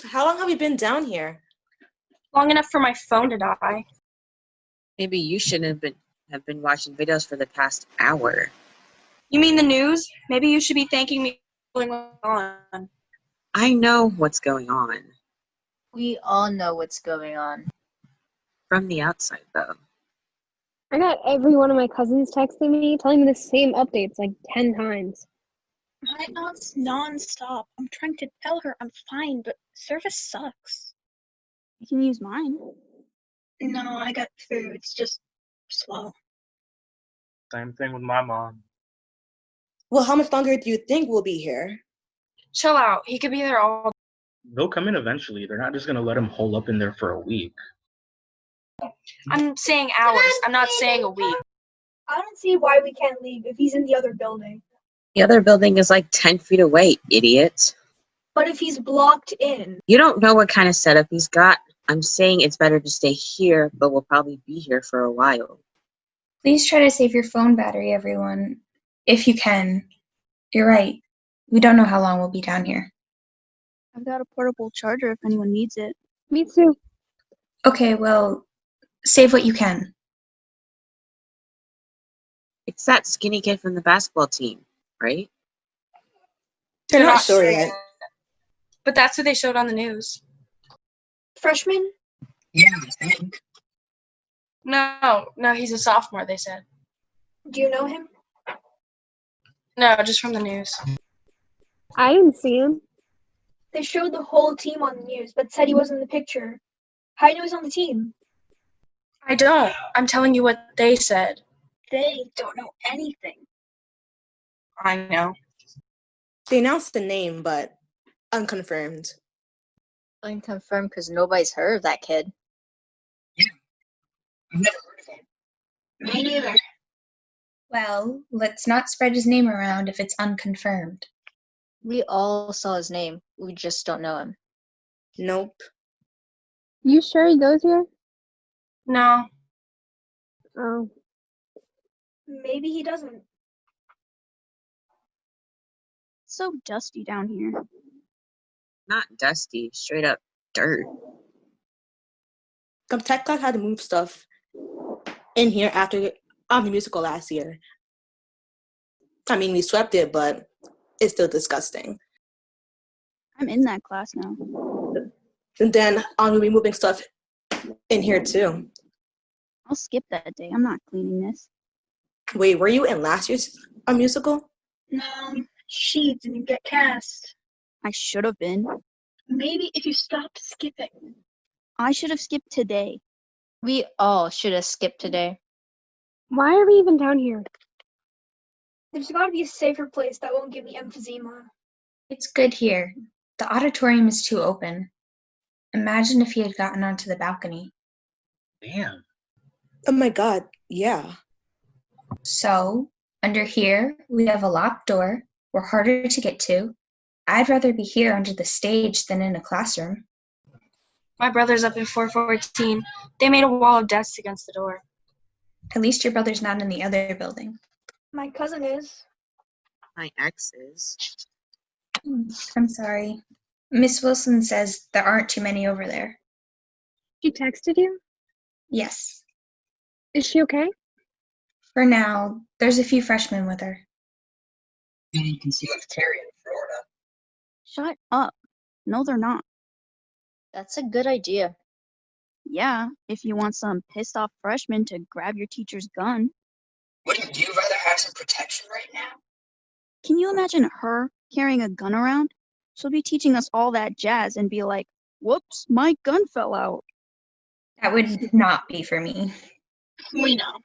How long have you been down here? Long enough for my phone to die. Maybe you shouldn't have been watching videos for the past hour. You mean the news? Maybe you should be thanking me for what's going on. I know what's going on. We all know what's going on. From the outside, though. I got every one of my cousins texting me, telling me the same updates like 10 times. My aunt's non-stop. I'm trying to tell her I'm fine, but service sucks. You can use mine. No, I got food. It's just slow. Same thing with my mom. Well, how much longer do you think we'll be here? Chill out. He could be there all. They'll come in eventually. They're not just going to let him hole up in there for a week. I'm saying hours. I'm not saying a week. I don't see why we can't leave if he's in the other building. The other building is like 10 feet away, idiot. But if he's blocked in. You don't know what kind of setup he's got. I'm saying it's better to stay here, but we'll probably be here for a while. Please try to save your phone battery, everyone. If you can. You're right. We don't know how long we'll be down here. I've got a portable charger if anyone needs it. Me too. Okay, well, save what you can. It's that skinny kid from the basketball team, right? They're not sure yet. But that's what they showed on the news. Freshman? Yeah, I think. No, he's a sophomore, they said. Do you know him? No, just from the news. I didn't see him. They showed the whole team on the news, but said he wasn't in the picture. How do you know he's on the team? I don't. I'm telling you what they said. They don't know anything. I know. They announced the name, but unconfirmed. Unconfirmed because nobody's heard of that kid. Yeah. I've never heard of him. Me neither. Well, let's not spread his name around if it's unconfirmed. We all saw his name. We just don't know him. Nope. You sure he goes here? No. Oh. Maybe he doesn't. It's so dusty down here. Not dusty, straight up dirt. Some tech class had to move stuff in here after the musical last year. I mean, we swept it, but it's still disgusting. I'm in that class now. And then we'll be moving stuff in here too. I'll skip that day. I'm not cleaning this. Wait, were you in last year's musical? No, she didn't get cast. I should have been. Maybe if you stopped skipping. I should have skipped today. We all should have skipped today. Why are we even down here? There's got to be a safer place that won't give me emphysema. It's good here. The auditorium is too open. Imagine if he had gotten onto the balcony. Damn. Oh my god, yeah. So, under here, we have a locked door. We're harder to get to. I'd rather be here under the stage than in a classroom. My brother's up in 414. They made a wall of desks against the door. At least your brother's not in the other building. My cousin is. My ex is. I'm sorry. Miss Wilson says there aren't too many over there. She texted you? Yes. Is she okay? For now, there's a few freshmen with her. Then you can see Terry in Florida. Shut up. No, they're not. That's a good idea. Yeah, if you want some pissed off freshmen to grab your teacher's gun. Wouldn't you rather have some protection right now? Can you imagine her carrying a gun around? She'll be teaching us all that jazz and be like, whoops, my gun fell out. That would not be for me. We know.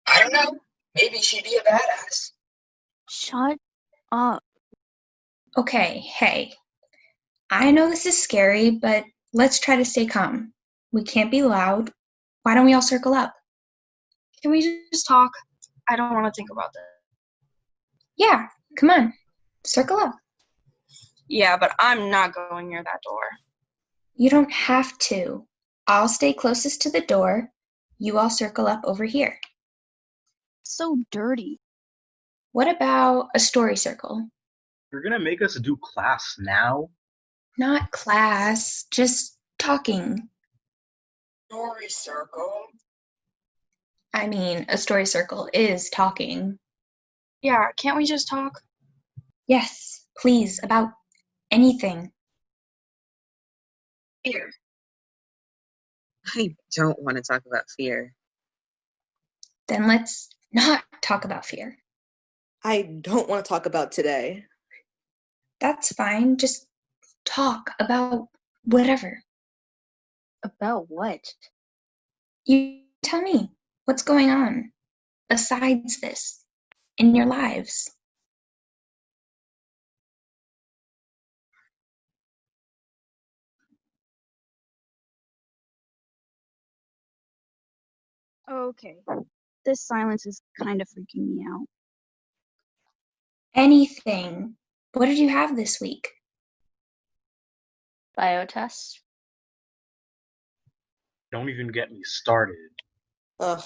I don't know. Maybe she'd be a badass. Shut up. Okay, hey. I know this is scary, but let's try to stay calm. We can't be loud. Why don't we all circle up? Can we just talk? I don't want to think about this. Yeah, come on. Circle up. Yeah, but I'm not going near that door. You don't have to. I'll stay closest to the door. You all circle up over here. So dirty. What about a story circle? You're going to make us do class now? Not class, just talking. Story circle. I mean, a story circle is talking. Yeah, can't we just talk? Yes, please, about anything. Here. I don't want to talk about fear. Then let's not talk about fear. I don't want to talk about today. That's fine. Just talk about whatever. About what? You tell me what's going on besides this in your lives. Okay. This silence is kind of freaking me out. Anything. What did you have this week? Biotest? Don't even get me started. Ugh.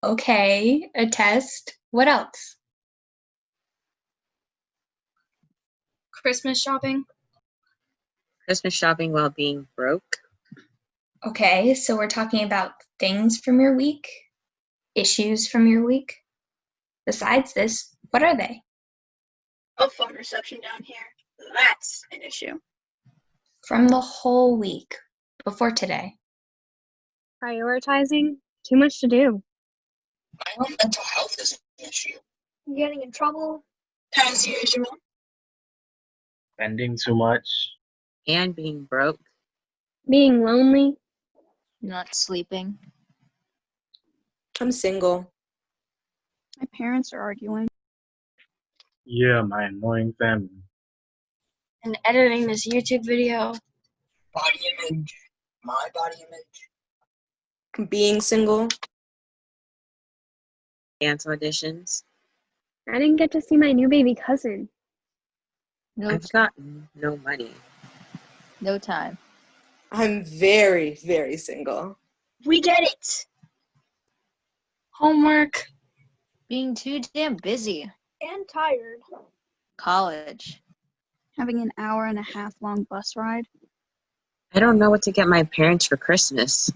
Okay, a test. What else? Christmas shopping? Christmas shopping while being broke. Okay, so we're talking about things from your week, issues from your week. Besides this, what are they? A phone reception down here. That's an issue. From the whole week before today. Prioritizing? Too much to do. I know mental health is an issue. Getting in trouble. As usual. Spending too much. And being broke. Being lonely? Not sleeping. I'm single. My parents are arguing. Yeah, my annoying family. And editing this YouTube video? Body image. My body image. Being single. Dance auditions. I didn't get to see my new baby cousin. No, I've got no money. no time. I'm very, very single. We get it. Homework? Being too damn busy. And tired. College. Having an hour and a half long bus ride. I don't know what to get my parents for Christmas.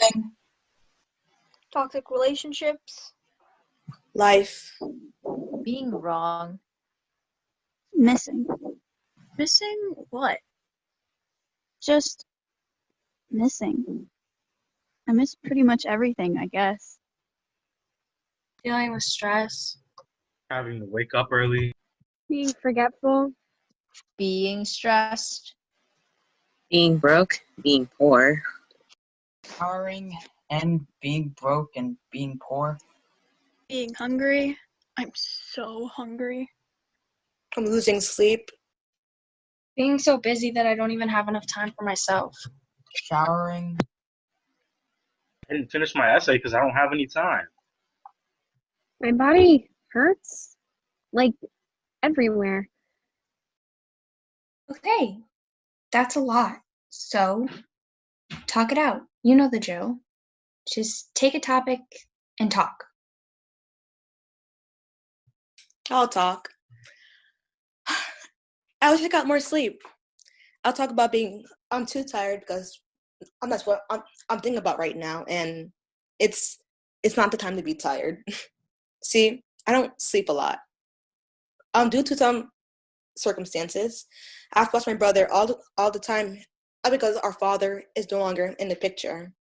Nothing. Toxic relationships. Life. Being wrong. Missing. Missing what? Just missing. I miss pretty much everything, I guess. Dealing with stress? Having to wake up early. Being forgetful? Being stressed. Being broke. Being poor. Showering and being broke and being poor. Being hungry. I'm so hungry. I'm losing sleep. Being so busy that I don't even have enough time for myself. Showering. I didn't finish my essay because I don't have any time. My body hurts. Like, everywhere. Okay, that's a lot. So, talk it out. You know the drill. Just take a topic and talk. I'll talk. I wish I got more sleep. I'll talk about I'm too tired because that's what I'm thinking about right now, and it's not the time to be tired. See, I don't sleep a lot. Due to some circumstances, I have to watch my brother all the time because our father is no longer in the picture.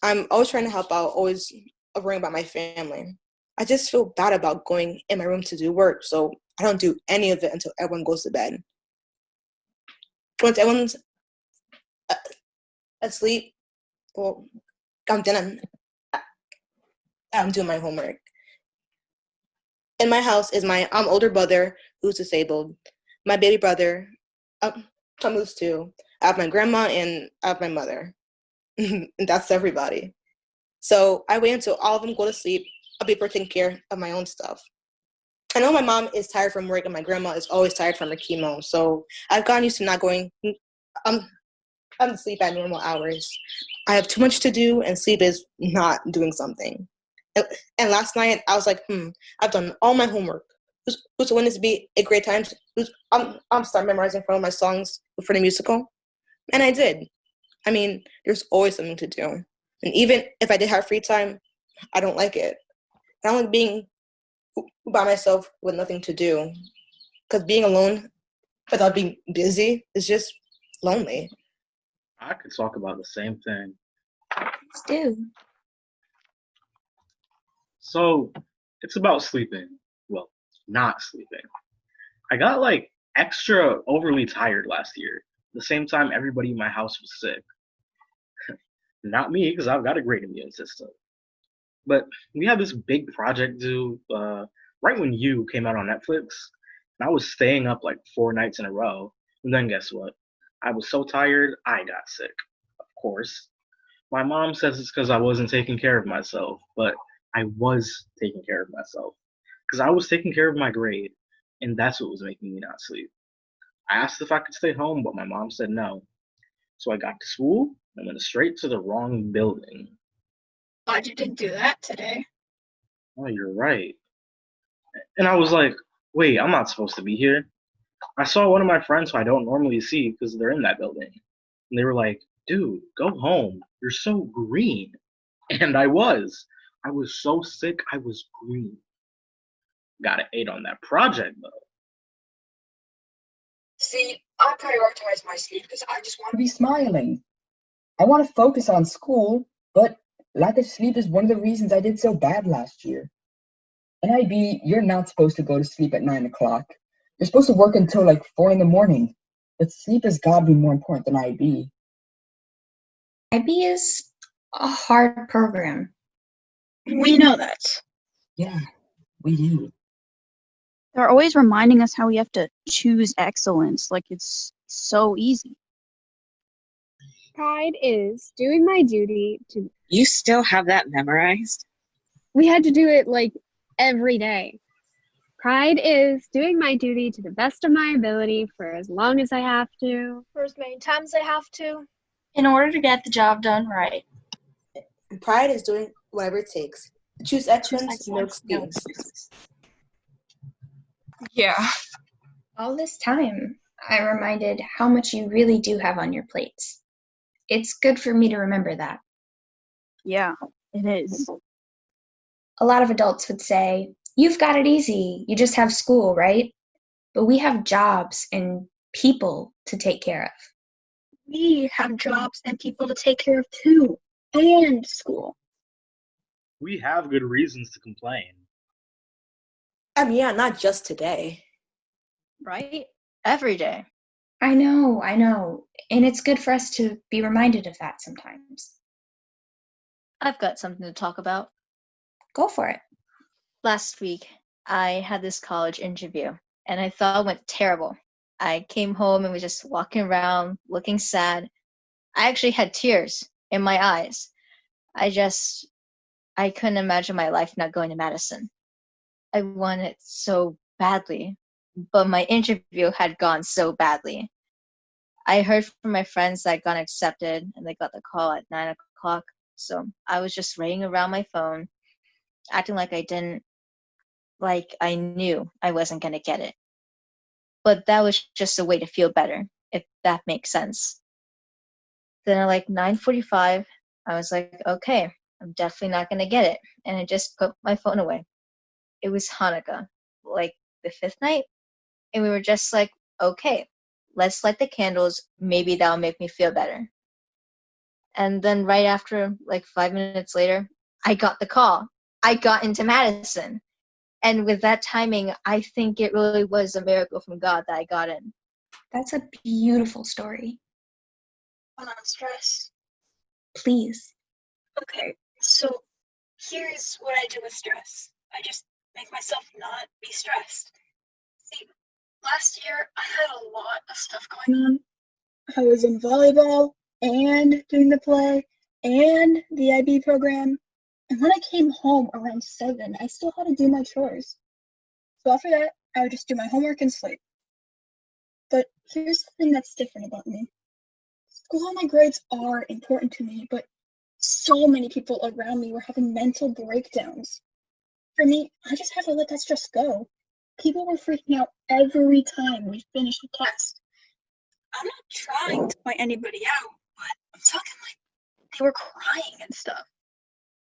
I'm always trying to help out, always worrying about my family. I just feel bad about going in my room to do work, so I don't do any of it until everyone goes to bed. Once everyone's asleep, well, I'm doing my homework. In my house is my older brother who's disabled, my baby brother, who's 2. I have my grandma and I have my mother. And that's everybody. So I wait until all of them go to sleep. I'll be able to take care of my own stuff. I know my mom is tired from work and my grandma is always tired from her chemo. So I've gotten used to not going to sleep at normal hours. I have too much to do and sleep is not doing something. And last night I was like, I've done all my homework. who's wanting to be a great time. I'm start memorizing some of my songs for the musical, and I did. I mean, there's always something to do, and even if I did have free time, I don't like it. I don't like being by myself with nothing to do, because being alone without being busy is just lonely. I could talk about the same thing. Let's do. So it's about sleeping. Well, not sleeping. I got like extra overly tired last year. The same time everybody in my house was sick. Not me, because I've got a great immune system. But we had this big project due right when You came out on Netflix. And I was staying up like 4 nights in a row. And then guess what? I was so tired, I got sick. Of course. My mom says it's because I wasn't taking care of myself, but I was taking care of myself. Because I was taking care of my grade, and that's what was making me not sleep. I asked if I could stay home, but my mom said no. So I got to school and went straight to the wrong building. Glad you didn't do that today. Oh, you're right. And I was like, wait, I'm not supposed to be here. I saw one of my friends who I don't normally see because they're in that building. And they were like, dude, go home. You're so green. And I was. I was so sick, I was green. Got an 8 on that project, though. See, I prioritize my sleep because I just want to be smiling. I want to focus on school, but lack of sleep is one of the reasons I did so bad last year. In IB, you're not supposed to go to sleep at 9 o'clock. You're supposed to work until like 4 in the morning. But sleep has got to be more important than IB. IB is a hard program. We know that. Yeah, we do. They're always reminding us how we have to choose excellence, like it's so easy. Pride is doing my duty to. You still have that memorized? We had to do it like every day. Pride is doing my duty to the best of my ability for as long as I have to. For as many times I have to. In order to get the job done right. And pride is doing whatever it takes. Choose excellence, no excuses. Yeah. All this time, I reminded how much you really do have on your plates. It's good for me to remember that. Yeah, it is. A lot of adults would say, you've got it easy, you just have school, right? But we have jobs and people to take care of. We have jobs and people to take care of too. And school. We have good reasons to complain. I mean, yeah, not just today. Right? Every day. I know. And it's good for us to be reminded of that sometimes. I've got something to talk about. Go for it. Last week, I had this college interview, and I thought it went terrible. I came home and was just walking around, looking sad. I actually had tears in my eyes. I couldn't imagine my life not going to Madison. I wanted it so badly, but my interview had gone so badly. I heard from my friends that I got accepted, and they got the call at 9 o'clock, so I was just laying around my phone, acting like I knew I wasn't going to get it. But that was just a way to feel better, if that makes sense. Then at like 9:45, I was like, okay, I'm definitely not going to get it. And I just put my phone away. It was Hanukkah, like the 5th night. And we were just like, okay, let's light the candles. Maybe that'll make me feel better. And then right after, like 5 minutes later, I got the call. I got into Madison. And with that timing, I think it really was a miracle from God that I got in. That's a beautiful story. I'm not stressed. Please. Okay, so here's what I do with stress. I just make myself not be stressed. See, last year I had a lot of stuff going on. I was in volleyball and doing the play and the IB program. And when I came home around 7, I still had to do my chores. So after that, I would just do my homework and sleep. But here's the thing that's different about me. School and my grades are important to me, but so many people around me were having mental breakdowns. For me, I just had to let that stress go. People were freaking out every time we finished a test. I'm not trying to point anybody out, but I'm talking like they were crying and stuff.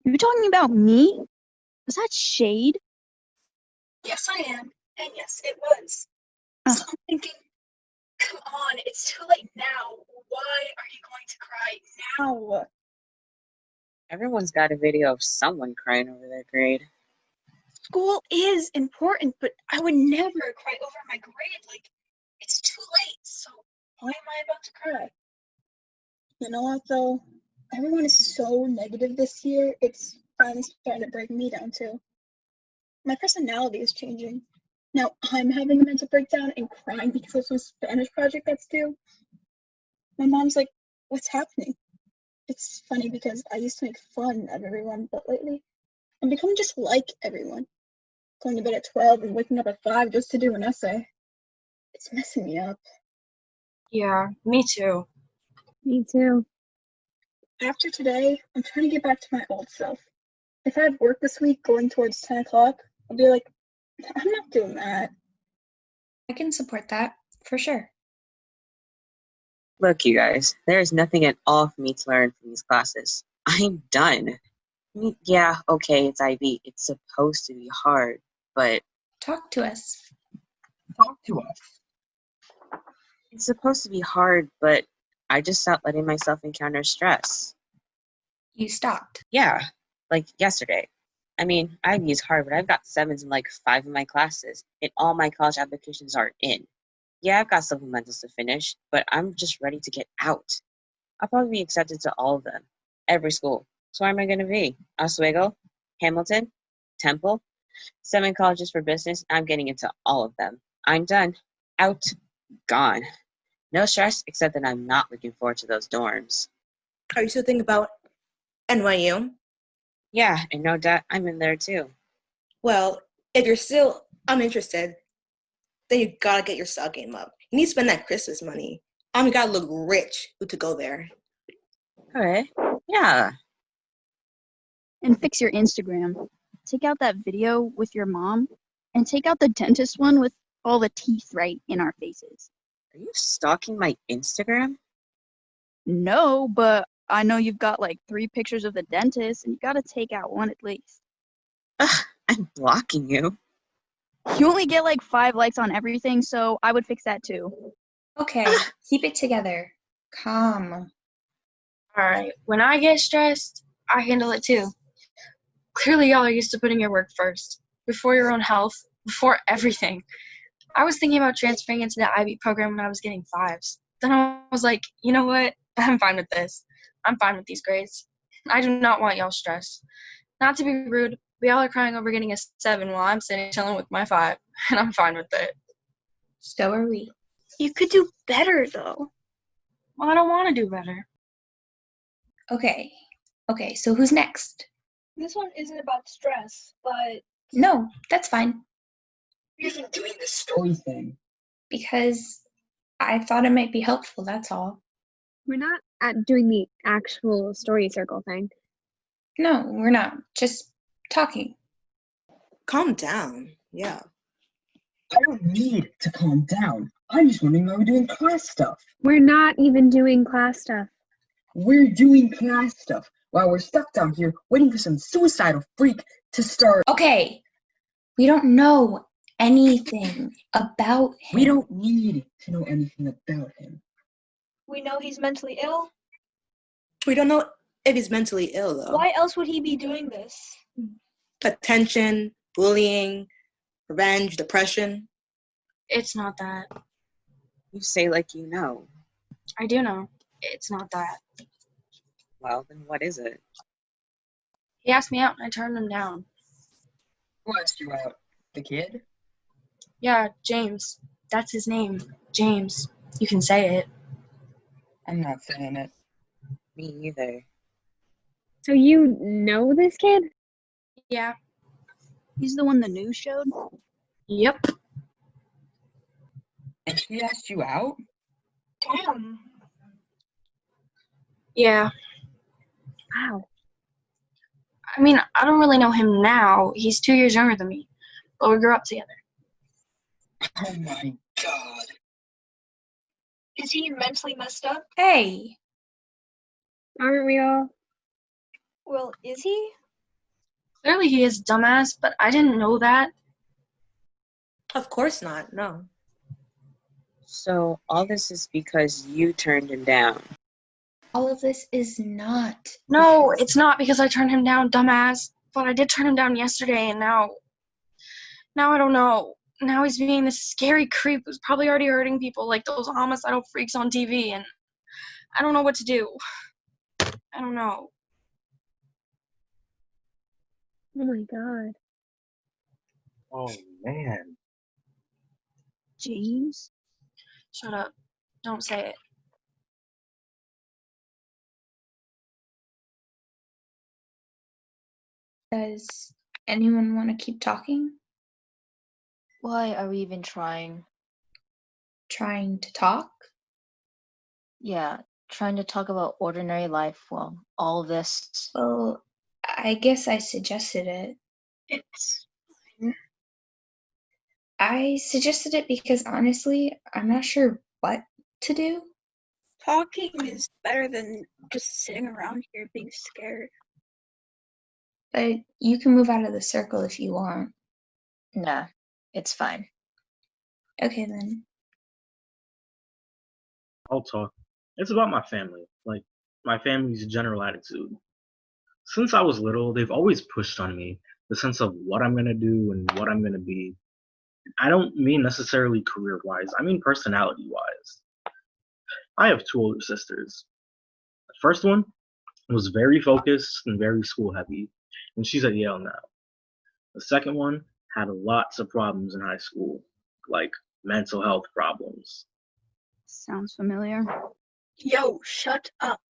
You're talking about me? Was that shade? Yes, I am. And yes, it was. So I'm thinking, come on, it's too late now. Why are you going to cry now? Everyone's got a video of someone crying over their grade. School is important, but I would never cry over my grade. Like, it's too late, so why am I about to cry? You know what, though? Everyone is so negative this year, it's finally starting to break me down, too. My personality is changing. Now I'm having a mental breakdown and crying because of some Spanish project that's due. My mom's like, what's happening? It's funny because I used to make fun of everyone, but lately I'm becoming just like everyone. Going to bed at 12 and waking up at 5 just to do an essay. It's messing me up. Yeah, me too. Me too. After today, I'm trying to get back to my old self. If I have work this week going towards 10 o'clock, I'll be like, I'm not doing that. I can support that, for sure. Look, you guys, there is nothing at all for me to learn from these classes. I'm done. I mean, yeah, okay, it's IB. It's supposed to be hard, but Talk to us. Talk to us. it's supposed to be hard, but I just stopped letting myself encounter stress. You stopped. Yeah, like yesterday. I mean, IB is hard, but I've got 7s in like 5 of my classes, and all my college applications are in. Yeah, I've got supplementals to finish, but I'm just ready to get out. I'll probably be accepted to all of them, every school. So where am I going to be? Oswego? Hamilton? Temple? 7 colleges for business. I'm getting into all of them. I'm done. Out. Gone. No stress, except that I'm not looking forward to those dorms. Are you still thinking about NYU? Yeah, and no doubt I'm in there too. Well, if you're still uninterested, then you gotta get your stock game up. You need to spend that Christmas money. You gotta look rich to go there. Okay. Yeah. And fix your Instagram. Take out that video with your mom and take out the dentist one with all the teeth right in our faces. Are you stalking my Instagram? No, but I know you've got like 3 pictures of the dentist and you gotta take out one at least. Ugh, I'm blocking you. You only get like 5 likes on everything, so I would fix that too. Okay, keep it together. Calm. Alright, when I get stressed, I handle it too. Clearly y'all are used to putting your work first, before your own health, before everything. I was thinking about transferring into the IB program when I was getting 5s. Then I was like, you know what? I'm fine with this. I'm fine with these grades. I do not want y'all stressed. Not to be rude, but y'all are crying over getting a 7 while I'm sitting chilling with my 5, and I'm fine with it. So are we. You could do better, though. Well, I don't want to do better. Okay, so who's next? This one isn't about stress, but No, that's fine. You've been doing the story thing. Because I thought it might be helpful, that's all. We're not doing the actual story circle thing. No, we're not. Just talking. Calm down. Yeah. I don't need to calm down. I'm just wondering why we're doing class stuff. We're not even doing class stuff. We're doing class stuff while we're stuck down here waiting for some suicidal freak to start. Okay, we don't know anything about him. We don't need to know anything about him. we know he's mentally ill. We don't know if he's mentally ill, though. Why else would he be doing this? Attention, bullying, revenge, depression. It's not that. You say like you know. I do know. It's not that. Well, then what is it? He asked me out and I turned him down. Who asked you out? The kid? Yeah, James. That's his name. James. You can say it. I'm not saying it. Me either. So you know this kid? Yeah. He's the one the news showed? Yep. And she asked you out? Damn. Yeah. Wow. I mean, I don't really know him now. He's 2 years younger than me. But we grew up together. Oh my god. Is he mentally messed up? Hey, Aren't we all? Well, is he? Clearly he is dumbass, but I didn't know that. Of course not. No. So all this is because you turned him down. all of this is not. No, it's not because I turned him down, dumbass. But I did turn him down yesterday, and now I don't know. Now he's being this scary creep who's probably already hurting people like those homicidal freaks on TV, and I don't know what to do. I don't know. Oh my god. Oh man. James? Shut up. Don't say it. Does anyone want to keep talking? Why are we even trying? Trying to talk? Yeah, trying to talk about ordinary life while all this. Well, I guess I suggested it. It's I suggested it because honestly, I'm not sure what to do. talking is better than just sitting around here being scared. But you can move out of the circle if you want. Nah, it's fine. Okay then. I'll talk. It's about my family, like my family's general attitude. Since I was little, they've always pushed on me the sense of what I'm gonna do and what I'm gonna be. I don't mean necessarily career-wise, I mean personality-wise. I have two older sisters. The first one was very focused and very school-heavy, and she's at Yale now. The second one had lots of problems in high school, like mental health problems. Sounds familiar. Yo, shut up.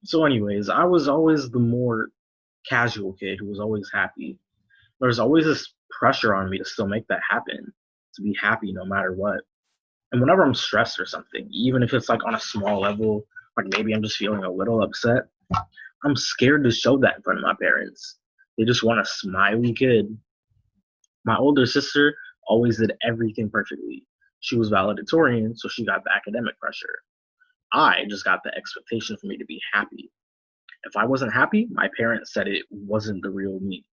So anyways, I was always the more casual kid who was always happy. There's always this pressure on me to still make that happen, to be happy no matter what. And whenever I'm stressed or something, even if it's like on a small level, like maybe I'm just feeling a little upset, I'm scared to show that in front of my parents. They just want a smiley kid. My older sister always did everything perfectly. She was valedictorian, so she got the academic pressure. I just got the expectation for me to be happy. If I wasn't happy, my parents said it wasn't the real me.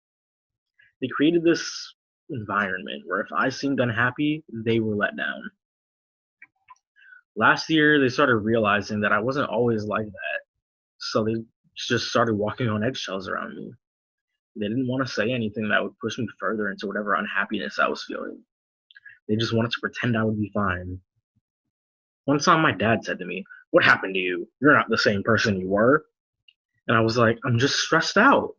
They created this environment where if I seemed unhappy, they were let down. Last year, they started realizing that I wasn't always like that, so they just started walking on eggshells around me. They didn't want to say anything that would push me further into whatever unhappiness I was feeling. They just wanted to pretend I would be fine. One time, my dad said to me, "What happened to you? You're not the same person you were." And I was like, "I'm just stressed out."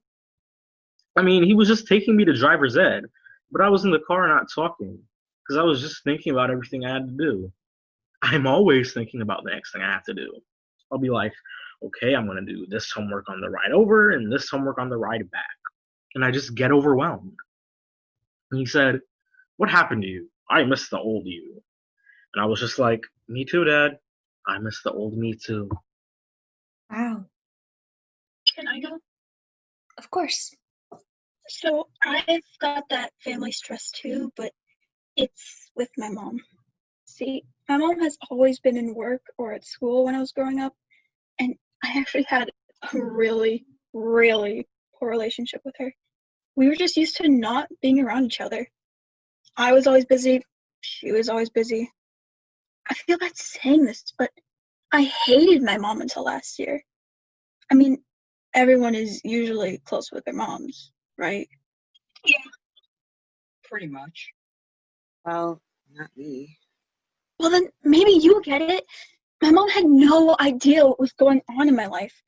I mean, he was just taking me to driver's ed, but I was in the car not talking because I was just thinking about everything I had to do. I'm always thinking about the next thing I have to do. I'll be like, okay, I'm going to do this homework on the ride over and this homework on the ride back. And I just get overwhelmed. And he said, "What happened to you? I miss the old you." And I was just like, "Me too, Dad. I miss the old me too." Wow. Can I go? Of course. So I've got that family stress too, but it's with my mom. See, my mom has always been in work or at school when I was growing up, and I actually had a really, really poor relationship with her. We were just used to not being around each other. I was always busy, she was always busy. I feel bad saying this, but I hated my mom until last year. I mean, everyone is usually close with their moms, right? Yeah, pretty much. Well, not me. Well, then maybe you get it. My mom had no idea what was going on in my life.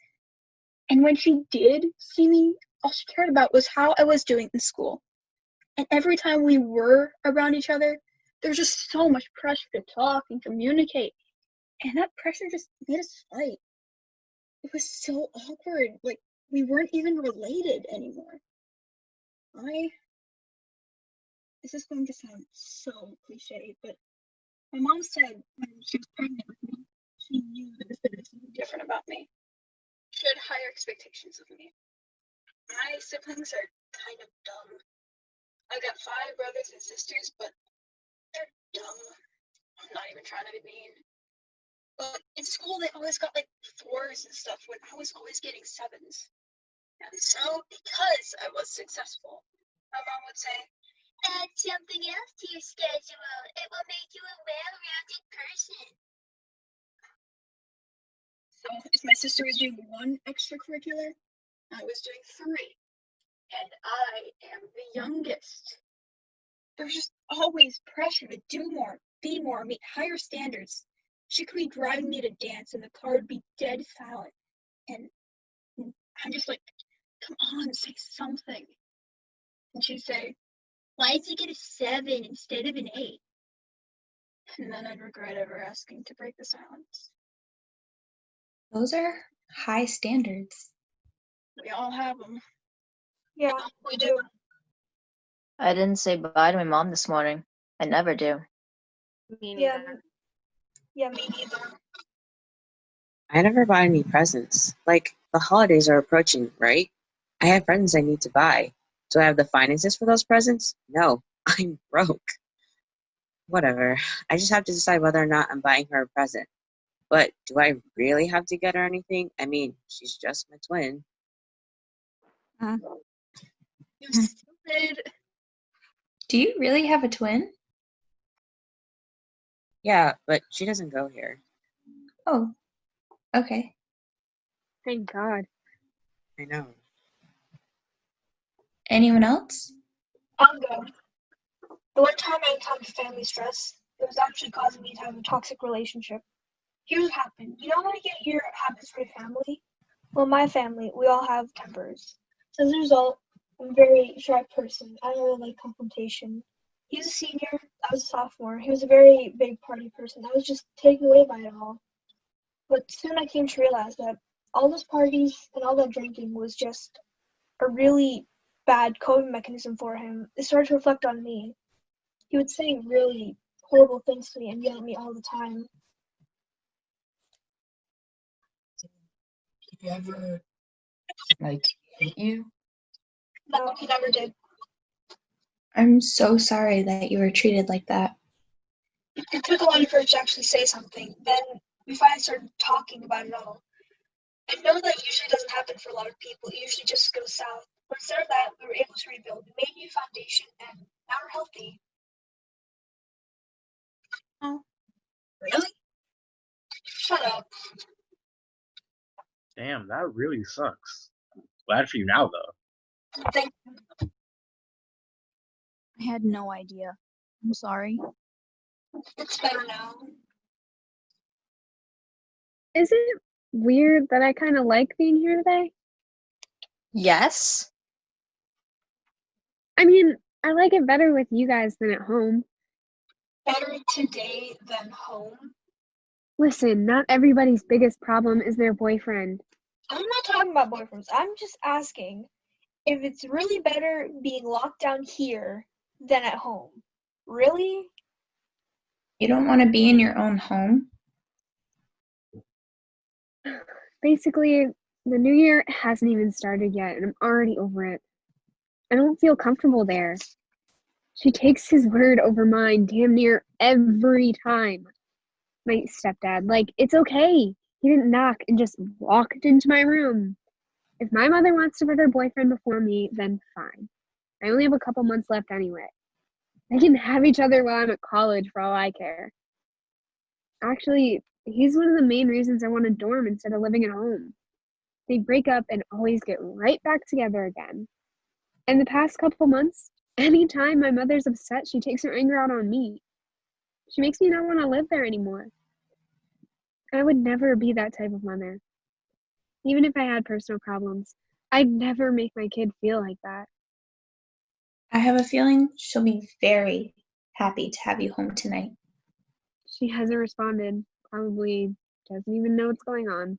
And when she did see me, all she cared about was how I was doing in school. And every time we were around each other, there was just so much pressure to talk and communicate. And that pressure just made us fight. It was so awkward. Like, we weren't even related anymore. This is going to sound so cliche, but my mom said when she was pregnant with me, she knew that there was something different about me. She had higher expectations of me. My siblings are kind of dumb. I got 5 brothers and sisters, but dumb. I'm not even trying to be mean. But in school, they always got like 4s and stuff when I was always getting 7s. And so, because I was successful, my mom would say, add something else to your schedule. It will make you a well-rounded person. So, if my sister was doing 1 extracurricular, I was doing 3. And I am the youngest. There's just always pressure to do more, be more, meet higher standards. She could be driving me to dance and the car would be dead silent. And I'm just like, come on, say something. And she'd say, why did you get a 7 instead of an 8? And then I'd regret ever asking to break the silence. Those are high standards. We all have them. Yeah, We do. I didn't say bye to my mom this morning. I never do. Me Yeah. neither. Yeah, me neither. I never buy any presents. Like, the holidays are approaching, right? I have presents I need to buy. Do I have the finances for those presents? No, I'm broke. Whatever. I just have to decide whether or not I'm buying her a present. But do I really have to get her anything? I mean, she's just my twin. You're stupid. Do you really have a twin? Yeah, but she doesn't go here. Oh, okay. Thank God. I know. Anyone else? I'll go. The one time I encountered family stress, it was actually causing me to have a toxic relationship. Here's what happened. You know how you hear happens for your family? Well, my family, we all have tempers. So as a result, I'm a very shy person. I don't really like confrontation. He was a senior, I was a sophomore. He was a very big party person. I was just taken away by it all. But soon I came to realize that all those parties and all that drinking was just a really bad coping mechanism for him. It started to reflect on me. He would say really horrible things to me and yell at me all the time. Did he ever, like, hit you? No, he never did. I'm so sorry that you were treated like that. It took a lot of courage to actually say something. Then we finally started talking about it all. I know that usually doesn't happen for a lot of people. It usually just goes south. But instead of that, we were able to rebuild. We made a new foundation, and now we're healthy. Oh, really? Shut up. Damn, that really sucks. Glad for you now, though. Thank I had no idea. I'm sorry. It's better now. Is it weird that I kind of like being here today? Yes? I mean, I like it better with you guys than at home. Better today than home. Listen, not everybody's biggest problem is their boyfriend. I'm not talking about boyfriends. I'm just asking if it's really better being locked down here than at home. Really? You don't want to be in your own home? Basically, the new year hasn't even started yet, and I'm already over it. I don't feel comfortable there. She takes his word over mine damn near every time. My stepdad, like, it's okay. He didn't knock and just walked into my room. If my mother wants to put her boyfriend before me, then fine. I only have a couple months left anyway. They can have each other while I'm at college for all I care. Actually, he's one of the main reasons I want a dorm instead of living at home. They break up and always get right back together again. And the past couple months, anytime my mother's upset, she takes her anger out on me. She makes me not want to live there anymore. I would never be that type of mother. Even if I had personal problems, I'd never make my kid feel like that. I have a feeling she'll be very happy to have you home tonight. She hasn't responded. Probably doesn't even know what's going on.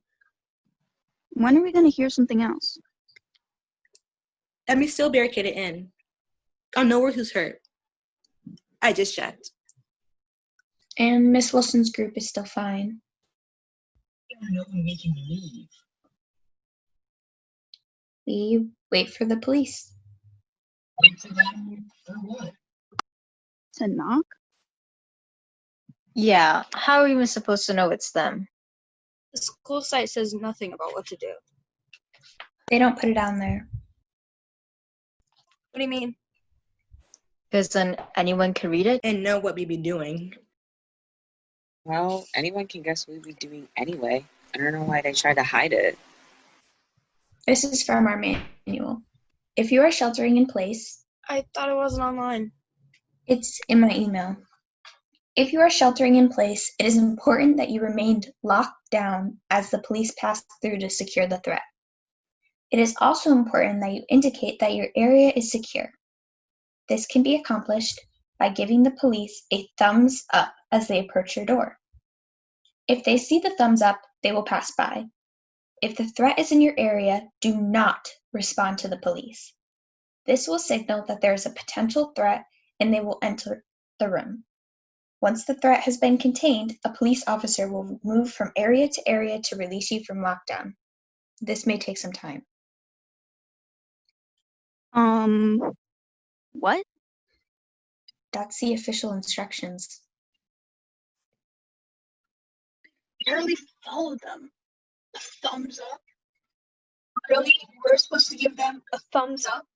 When are we going to hear something else? Emmy's still barricaded in. I know who's hurt. I just checked. And Miss Wilson's group is still fine. I don't know when we can leave. We wait for the police. Wait for them for what? To knock? Yeah, how are we even supposed to know it's them? The school site says nothing about what to do. They don't put it on there. What do you mean? Because then anyone can read it? And know what we be doing. Well, anyone can guess what we'd be doing anyway. I don't know why they try to hide it. This is from our manual. If you are sheltering in place, I thought it wasn't online. it's in my email. If you are sheltering in place, it is important that you remain locked down as the police pass through to secure the threat. It is also important that you indicate that your area is secure. This can be accomplished by giving the police a thumbs up as they approach your door. If they see the thumbs up, they will pass by. If the threat is in your area, do not respond to the police. This will signal that there is a potential threat and they will enter the room. Once the threat has been contained, a police officer will move from area to area to release you from lockdown. This may take some time. What? That's the official instructions. Barely followed them. A thumbs up? Really? We're supposed to give them a thumbs up?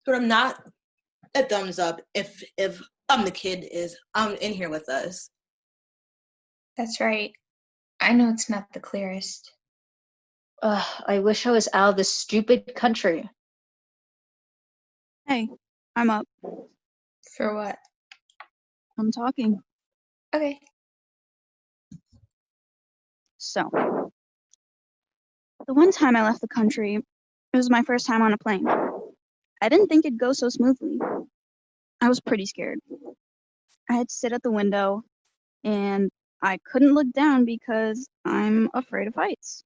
But I'm not a thumbs up if the kid is in here with us. That's right. I know it's not the clearest. Ugh, I wish I was out of this stupid country. Hey, I'm up. For what? I'm talking. Okay. So, the one time I left the country, it was my first time on a plane. I didn't think it'd go so smoothly. I was pretty scared. I had to sit at the window, and I couldn't look down because I'm afraid of heights.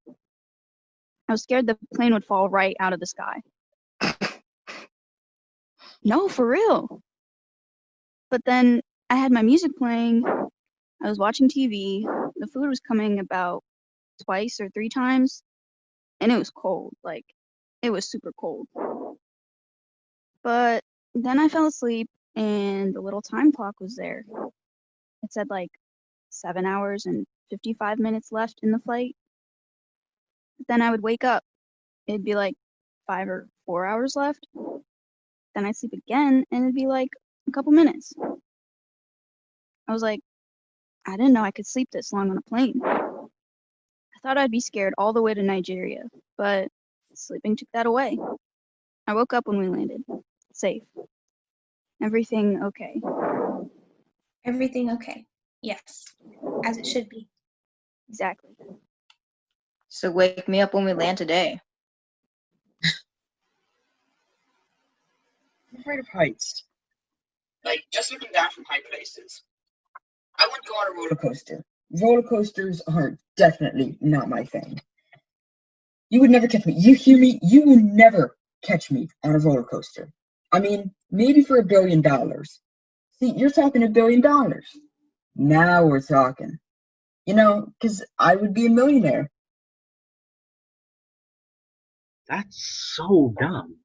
I was scared the plane would fall right out of the sky. No, for real. But then I had my music playing, I was watching TV, the food was coming about twice or 3 times, and it was cold, like, it was super cold. But then I fell asleep, and the little time clock was there. It said like 7 hours and 55 minutes left in the flight. But then I would wake up. It'd be like 5 or 4 hours left. Then I'd sleep again, and it'd be like a couple minutes. I was like, I didn't know I could sleep this long on a plane. I thought I'd be scared all the way to Nigeria, but sleeping took that away. I woke up when we landed. Safe. Everything okay. Everything okay? Yes, as it should be. Exactly. So wake me up when we land today. I'm afraid of heights. Like, just looking down from high places. I wouldn't go on a roller coaster. Roller coasters are definitely not my thing. You would never catch me. You hear me? You will never catch me on a roller coaster. I mean, maybe for $1 billion. See, you're talking $1 billion. Now we're talking. You know, because I would be a millionaire. That's so dumb.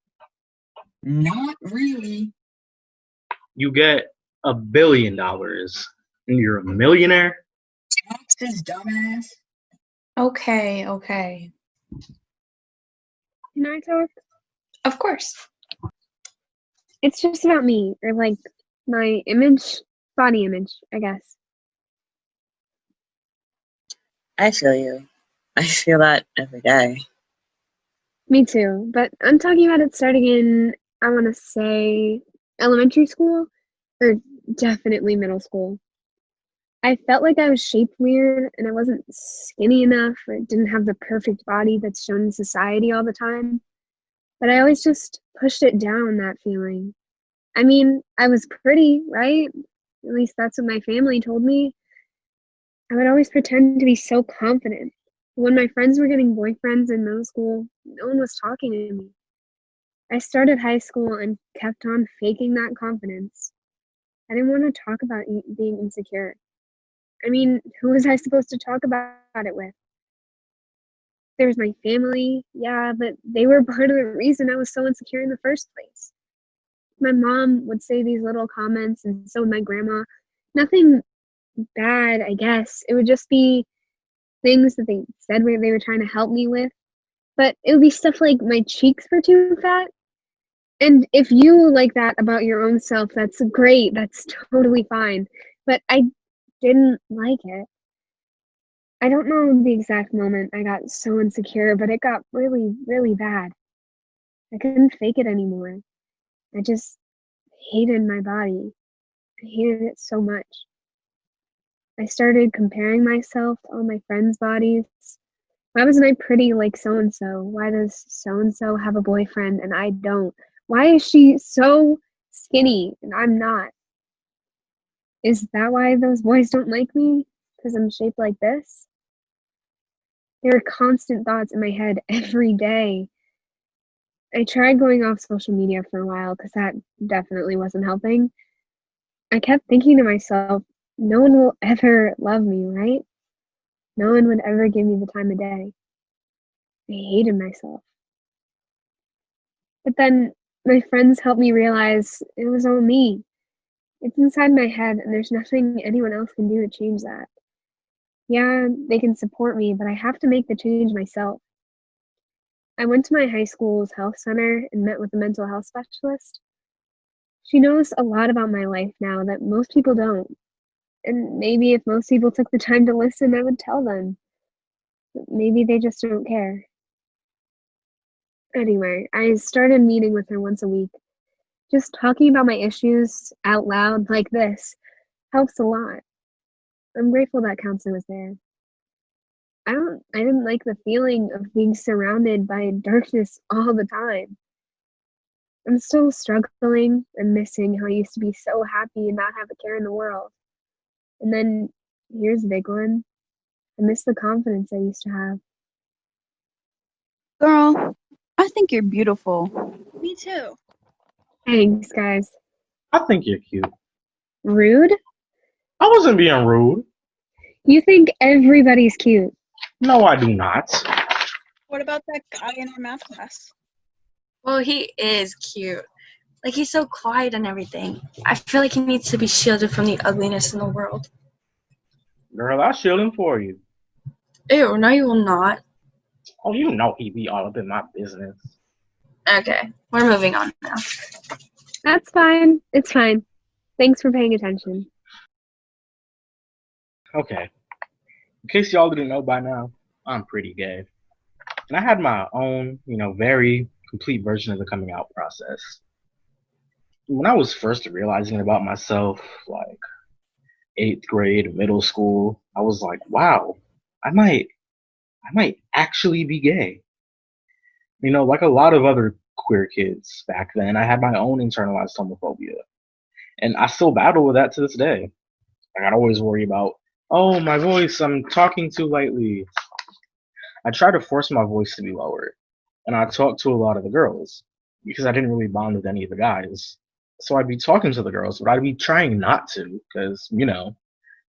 Not really. You get $1 billion and you're a millionaire? Taxes, dumbass. Okay, okay. Can I talk? Of course. It's just about me, or like my body image, I guess. I feel you. I feel that every day. Me too, but I'm talking about it starting in, I want to say, elementary school, or definitely middle school. I felt like I was shaped weird, and I wasn't skinny enough, or didn't have the perfect body that's shown in society all the time. But I always just pushed it down, that feeling. I mean, I was pretty, right? At least that's what my family told me. I would always pretend to be so confident. When my friends were getting boyfriends in middle school, no one was talking to me. I started high school and kept on faking that confidence. I didn't want to talk about being insecure. I mean, who was I supposed to talk about it with? There's my family, yeah, but they were part of the reason I was so insecure in the first place. my mom would say these little comments, and so would my grandma. Nothing bad, I guess. It would just be things that they said where they were trying to help me with. But it would be stuff like my cheeks were too fat. And if you like that about your own self, that's great. That's totally fine. But I didn't like it. I don't know the exact moment I got so insecure, but it got really, really bad. I couldn't fake it anymore. I just hated my body. I hated it so much. I started comparing myself to all my friends' bodies. Why wasn't I pretty like so-and-so? Why does so-and-so have a boyfriend and I don't? Why is she so skinny and I'm not? Is that why those boys don't like me? Because I'm shaped like this? There are constant thoughts in my head every day. I tried going off social media for a while because that definitely wasn't helping. I kept thinking to myself, no one will ever love me, right? No one would ever give me the time of day. I hated myself. But then my friends helped me realize it was all me. It's inside my head, and there's nothing anyone else can do to change that. Yeah, they can support me, but I have to make the change myself. I went to my high school's health center and met with a mental health specialist. She knows a lot about my life now that most people don't. And maybe if most people took the time to listen, I would tell them. But maybe they just don't care. Anyway, I started meeting with her once a week. Just talking about my issues out loud like this helps a lot. I'm grateful that counselor was there. I didn't like the feeling of being surrounded by darkness all the time. I'm still struggling and missing how I used to be so happy and not have a care in the world. And then here's a big one. I miss the confidence I used to have. Girl, I think you're beautiful. Me too. Thanks, guys. I think you're cute. Rude? I wasn't being rude. You think everybody's cute. No, I do not. What about that guy in our math class? Well, he is cute. Like, he's so quiet and everything. I feel like he needs to be shielded from the ugliness in the world. Girl, I'll shield him for you. Ew, no you will not. Oh, you know he be all up in my business. Okay, we're moving on now. That's fine. It's fine. Thanks for paying attention. Okay. In case y'all didn't know by now, I'm pretty gay. And I had my own, very complete version of the coming out process. When I was first realizing about myself, like 8th grade, middle school, I was like, wow, I might actually be gay. Like a lot of other queer kids back then, I had my own internalized homophobia. And I still battle with that to this day. Like, I'd always worry about, oh, my voice, I'm talking too lightly. I try to force my voice to be lower. And I talk to a lot of the girls because I didn't really bond with any of the guys. So I'd be talking to the girls, but I'd be trying not to because,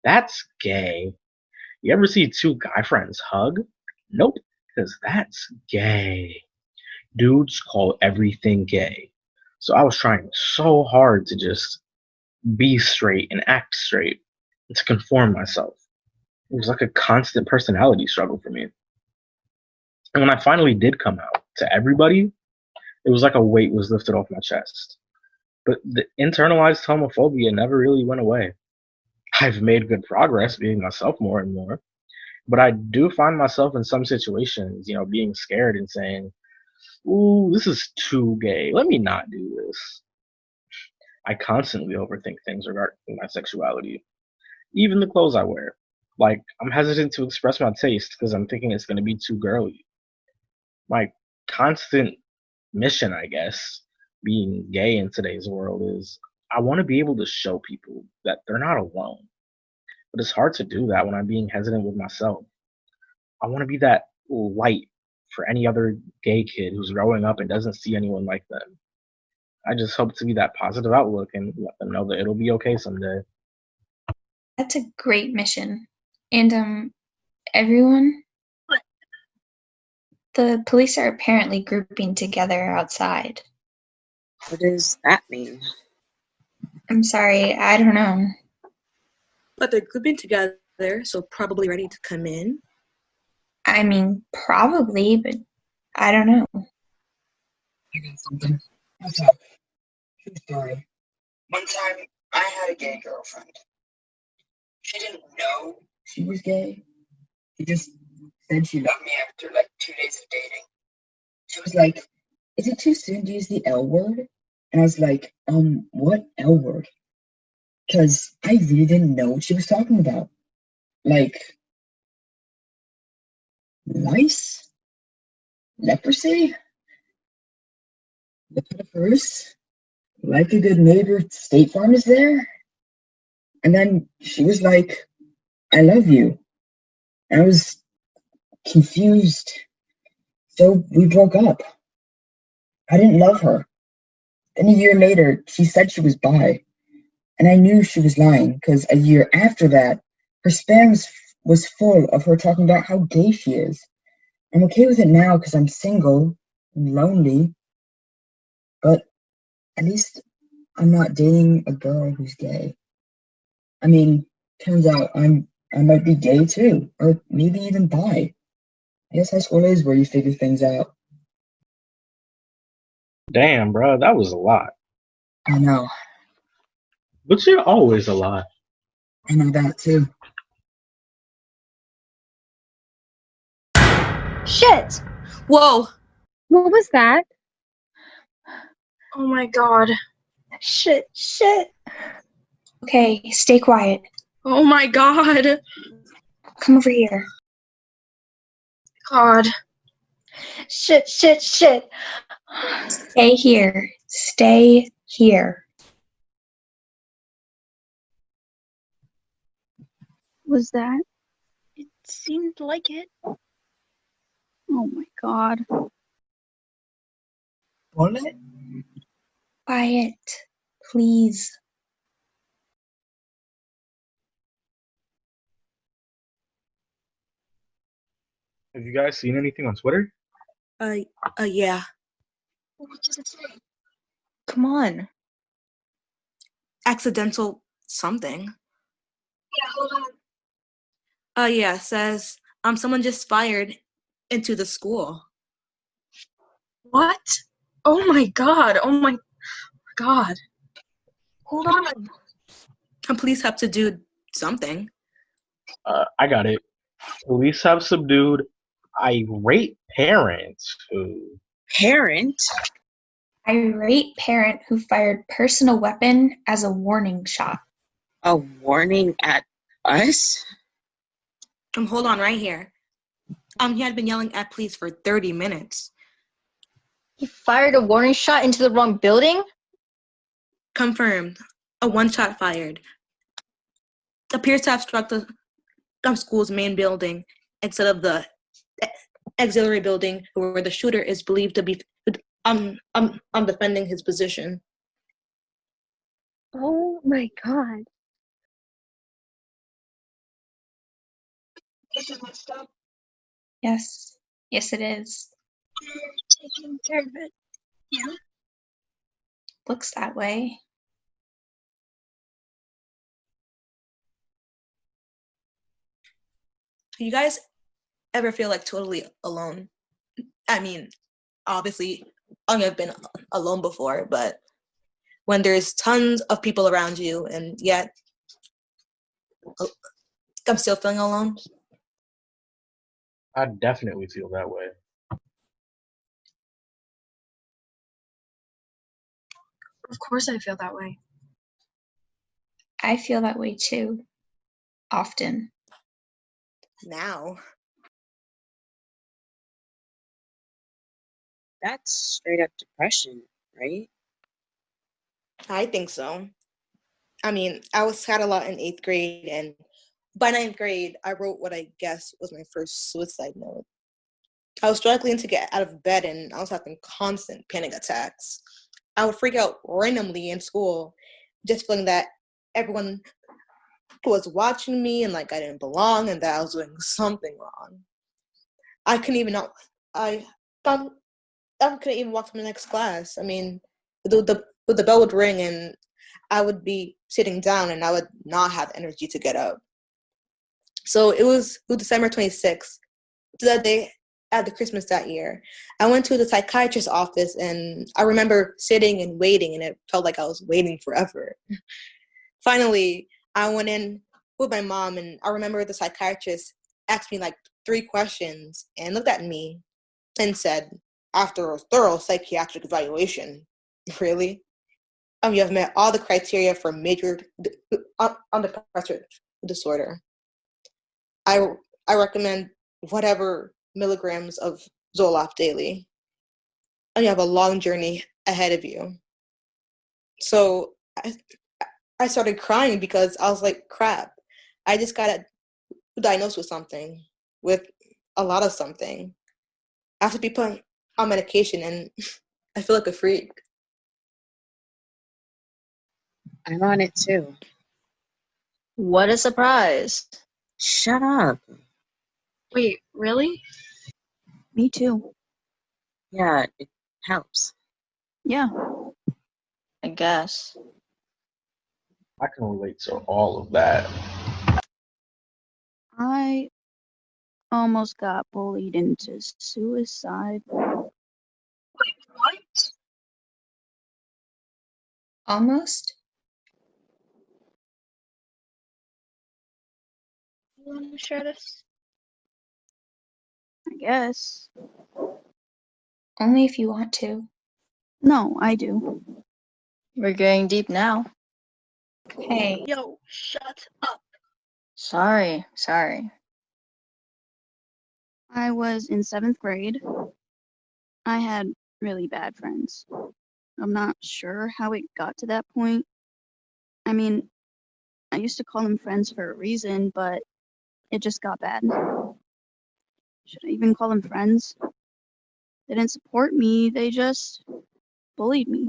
that's gay. You ever see two guy friends hug? Nope, because that's gay. Dudes call everything gay. So I was trying so hard to just be straight and act straight and to conform myself. It was like a constant personality struggle for me. And when I finally did come out to everybody, it was like a weight was lifted off my chest. But the internalized homophobia never really went away. I've made good progress being myself more and more. But I do find myself in some situations, being scared and saying, ooh, this is too gay. Let me not do this. I constantly overthink things regarding my sexuality. Even the clothes I wear. Like, I'm hesitant to express my taste because I'm thinking it's going to be too girly. My constant mission, I guess, being gay in today's world is I want to be able to show people that they're not alone. But it's hard to do that when I'm being hesitant with myself. I want to be that light for any other gay kid who's growing up and doesn't see anyone like them. I just hope to be that positive outlook and let them know that it'll be okay someday. That's a great mission. And everyone, the police are apparently grouping together outside. What does that mean? I'm sorry, I don't know. But they're grouping together, so probably ready to come in. I mean, probably, but I don't know. I got something. What's up? True story. One time, I had a gay girlfriend. She didn't know she was gay. She just said she loved me after like 2 days of dating. She was like, "Is it too soon to use the L word?" And I was like, what L word? Because I really didn't know what she was talking about. Like, lice? Leprosy? The first? Like a good neighbor, State Farm is there? And then she was like, "I love you." And I was confused. So we broke up. I didn't love her. Then a year later, she said she was bi. And I knew she was lying because a year after that, her spam was full of her talking about how gay she is. I'm okay with it now because I'm single and lonely, but at least I'm not dating a girl who's gay. I mean, turns out I might be gay too, or maybe even bi. I guess high school is where you figure things out. Damn, bro, that was a lot. I know. But you're always a lot. I know that too. Shit! Whoa! What was that? Oh my god. Shit! Okay, stay quiet. Oh my god. Come over here. God. Shit! Stay here. Stay here. Was that? It seemed like it. Oh my god. Bullet? Quiet, please. Have you guys seen anything on Twitter? Yeah. What does it say? Come on. Accidental something. Yeah, hold on. Yeah, it says, someone just fired into the school. What? Oh my god. Oh my god. Hold on. Police have to do something. I got it. Police have subdued irate parents who... Parent? Irate parent who fired personal weapon as a warning shot. A warning at us? Hold on right here. He had been yelling at police for 30 minutes. He fired a warning shot into the wrong building? Confirmed. A one-shot fired. Appears to have struck the school's main building instead of the auxiliary building where the shooter is believed to be defending his position. Oh my god. This is messed up. Yes. Yes, it is. You're taking care of it. Yeah? Looks that way. Do you guys ever feel like totally alone? I mean, obviously, I've been alone before, but when there's tons of people around you and yet I'm still feeling alone. I definitely feel that way. Of course I feel that way. I feel that way too. Often. Now. That's straight up depression, right? I think so. I mean, I was sad a lot in 8th grade, and by 9th grade, I wrote what I guess was my first suicide note. I was struggling to get out of bed, and I was having constant panic attacks. I would freak out randomly in school, just feeling that everyone was watching me and like I didn't belong and that I was doing something wrong. I couldn't even walk to the next class. I mean, the bell would ring and I would be sitting down and I would not have energy to get up. So it was December 26th, that day at the Christmas that year. I went to the psychiatrist's office and I remember sitting and waiting, and it felt like I was waiting forever. Finally, I went in with my mom, and I remember the psychiatrist asked me like 3 questions and looked at me and said, after a thorough psychiatric evaluation, really? You have met all the criteria for major depressive disorder. I recommend whatever milligrams of Zoloft daily. And you have a long journey ahead of you. So I started crying because I was like, crap, I just got diagnosed with a lot of something. I have to be put on medication and I feel like a freak. I'm on it too. What a surprise. Shut up. Wait, really? Me too. Yeah, it helps. Yeah. I guess. I can relate to all of that. I almost got bullied into suicide. Wait, what? Almost? You want to share this? I guess. Only if you want to. No, I do. We're getting deep now. Hey, Yo, shut up. Sorry. I was in 7th grade. I had really bad friends. I'm not sure how it got to that point. I mean, I used to call them friends for a reason, but it just got bad. Should I even call them friends? They didn't support me, they just bullied me.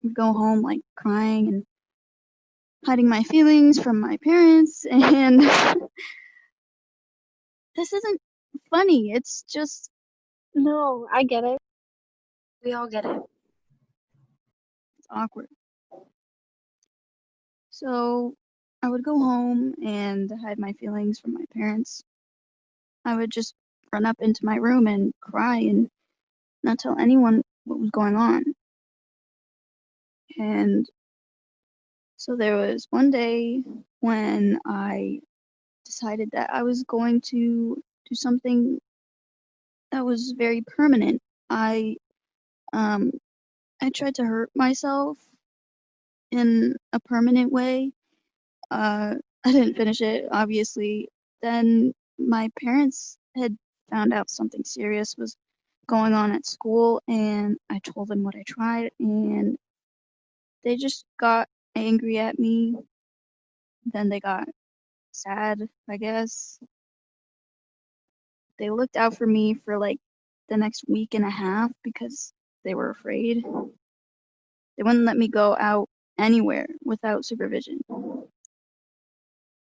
I'd go home like crying and hiding my feelings from my parents, and this isn't funny, it's just No, I get it. We all get it. it's awkward. So I would go home and hide my feelings from my parents. I would just run up into my room and cry and not tell anyone what was going on. And so there was one day when I decided that I was going to do something that was very permanent. Um I tried to hurt myself in a permanent way. I didn't finish it, obviously. Then my parents had found out something serious was going on at school, and I told them what I tried, and they just got angry at me. Then they got sad, I guess. They looked out for me for like the next week and a half because they were afraid. They wouldn't let me go out anywhere without supervision.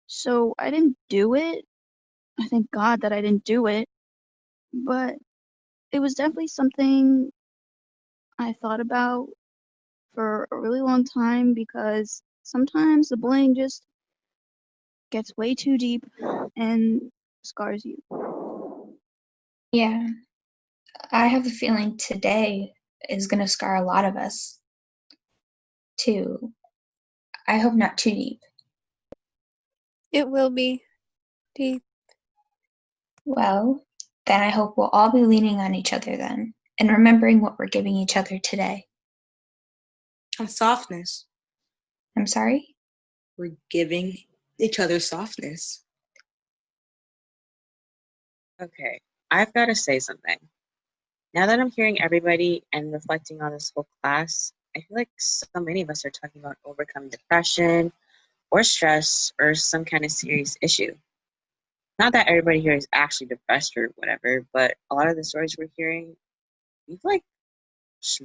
So I didn't do it. I thank God that I didn't do it. But it was definitely something I thought about for a really long time because sometimes the bullying just gets way too deep and scars you. yeah, I have a feeling today is going to scar a lot of us, too. I hope not too deep. It will be deep. Well, then I hope we'll all be leaning on each other then, and remembering what we're giving each other today. And softness. I'm sorry? We're giving each other softness. Okay, I've got to say something. Now that I'm hearing everybody and reflecting on this whole class, I feel like so many of us are talking about overcoming depression or stress or some kind of serious issue. Not that everybody here is actually depressed or whatever, but a lot of the stories we're hearing, we've like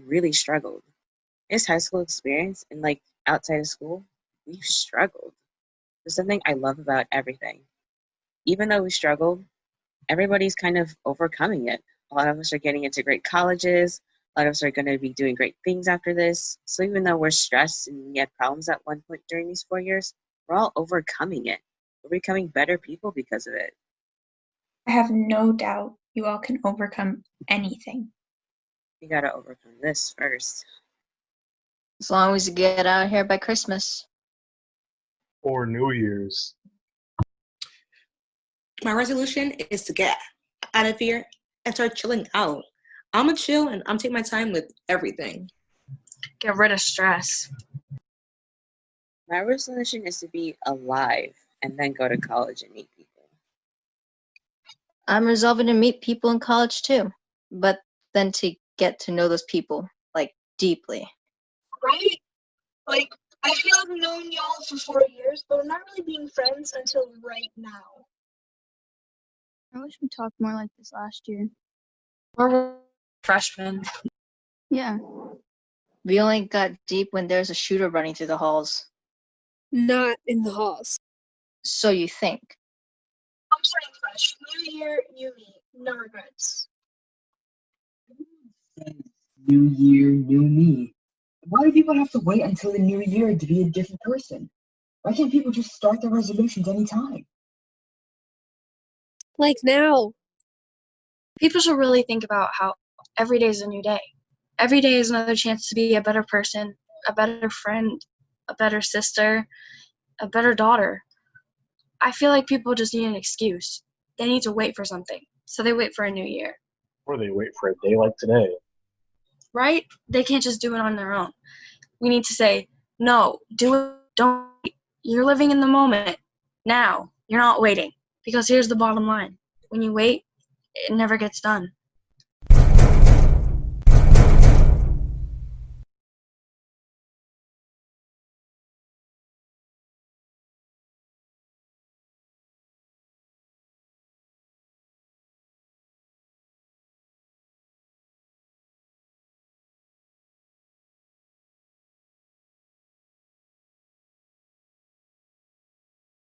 really struggled. This high school experience and like outside of school, we've struggled. There's something I love about everything. Even though we struggled, everybody's kind of overcoming it. A lot of us are getting into great colleges. A lot of us are going to be doing great things after this. So even though we're stressed and we had problems at one point during these 4 years, we're all overcoming it. We're becoming better people because of it. I have no doubt you all can overcome anything. We got to overcome this first. As long as we get out of here by Christmas. Or New Year's. My resolution is to get out of here and start chilling out. I'm gonna chill and I'm taking my time with everything. Get rid of stress. My resolution is to be alive and then go to college and meet people. I'm resolving to meet people in college too, but then to get to know those people, like, deeply. Right? Like, I feel like I've known y'all for 4 years, but we're not really being friends until right now. I wish we talked more like this last year. We're freshmen. Yeah. We only got deep when there's a shooter running through the halls. Not in the halls. So you think. I'm starting fresh. New year, new me. No regrets. New year, new me. Why do people have to wait until the new year to be a different person? Why can't people just start their resolutions anytime? Like now. People should really think about how every day is a new day. Every day is another chance to be a better person, a better friend, a better sister, a better daughter. I feel like people just need an excuse. They need to wait for something, so they wait for a new year. Or they wait for a day like today. Right? They can't just do it on their own. We need to say, no, do it, don't wait. You're living in the moment. Now. You're not waiting. Because here's the bottom line. When you wait, it never gets done.